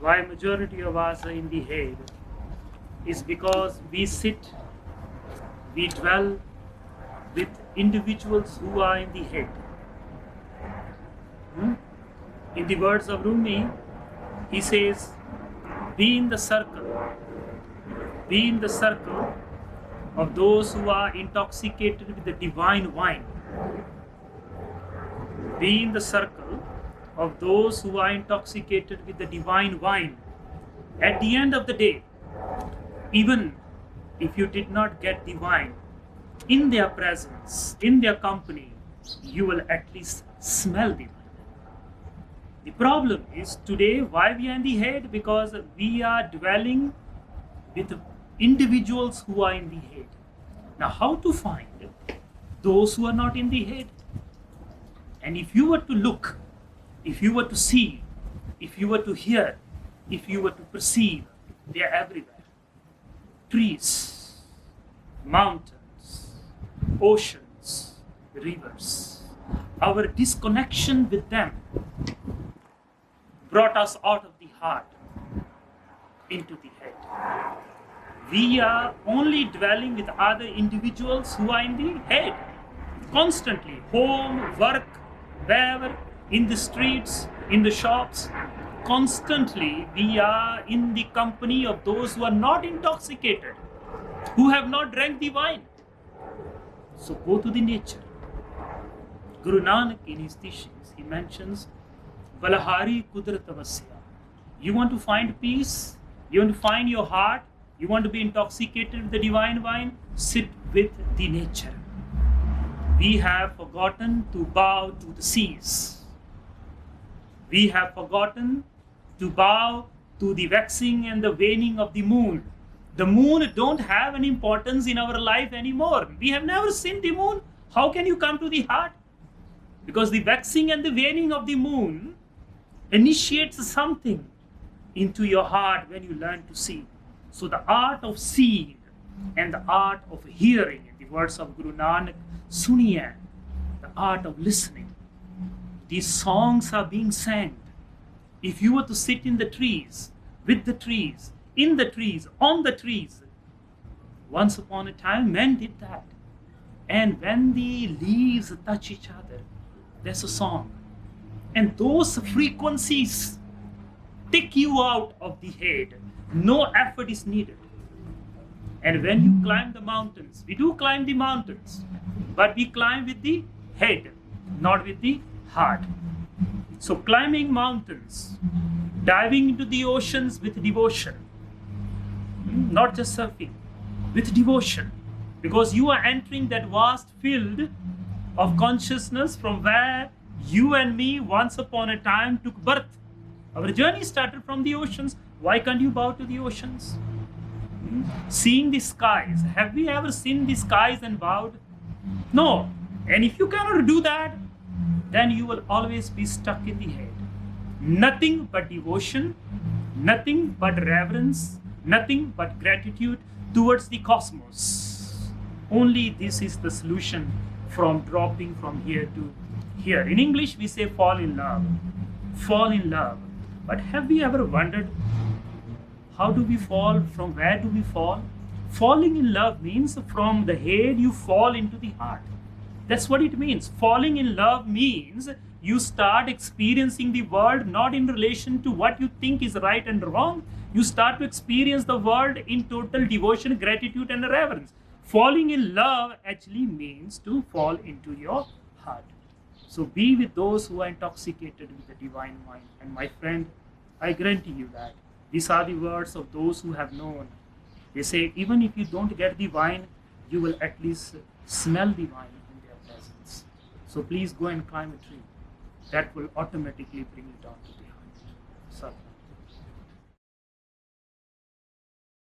why majority of us are in the head is because we sit, we dwell with individuals who are in the head. In the words of Rumi, he says, be in the circle of those who are intoxicated with the divine wine. Be in the circle of those who are intoxicated with the divine wine. At the end of the day, even if you did not get the wine, in their presence, in their company, you will at least smell the wine. The problem is today why we are in the head, because we are dwelling with individuals who are in the head. Now, how to find those who are not in the head? And if you were to look, if you were to see, if you were to hear, if you were to perceive, they are everywhere. Trees, mountains, oceans, rivers. Our disconnection with them brought us out of the heart into the head. We are only dwelling with other individuals who are in the head. Constantly, home, work, wherever, in the streets, in the shops, constantly we are in the company of those who are not intoxicated, who have not drank the wine. So go to the nature. Guru Nanak in his teachings, he mentions, Balahari Kudrat Avasya. You want to find peace? You want to find your heart? You want to be intoxicated with the divine wine? Sit with the nature. We have forgotten to bow to the seas. We have forgotten to bow to the waxing and the waning of the moon. The moon don't have any importance in our life anymore. We have never seen the moon. How can you come to the heart? Because the waxing and the waning of the moon initiates something into your heart when you learn to see. So the art of seeing and the art of hearing, in the words of Guru Nanak, Suniya, the art of listening. These songs are being sang. If you were to sit in the trees, with the trees, in the trees, on the trees, once upon a time men did that. And when the leaves touch each other, there's a song. And those frequencies take you out of the head. No effort is needed. And when you climb the mountains, we do climb the mountains, but we climb with the head, not with the heart. So climbing mountains, diving into the oceans with devotion, not just surfing, with devotion, because you are entering that vast field of consciousness from where you and me once upon a time took birth. Our journey started from the oceans. Why can't you bow to the oceans? Seeing the skies. Have we ever seen the skies and bowed? No. And if you cannot do that, then you will always be stuck in the head. Nothing but devotion, nothing but reverence, nothing but gratitude towards the cosmos. Only this is the solution from dropping from here to here. In English, we say fall in love. Fall in love. But have we ever wondered, how do we fall? From where do we fall? Falling in love means from the head you fall into the heart. That's what it means. Falling in love means you start experiencing the world not in relation to what you think is right and wrong. You start to experience the world in total devotion, gratitude, and reverence. Falling in love actually means to fall into your heart. So be with those who are intoxicated with the divine wine. And my friend, I guarantee you that these are the words of those who have known. They say, even if you don't get the wine, you will at least smell the wine in their presence. So please go and climb a tree. That will automatically bring you down to the heart. So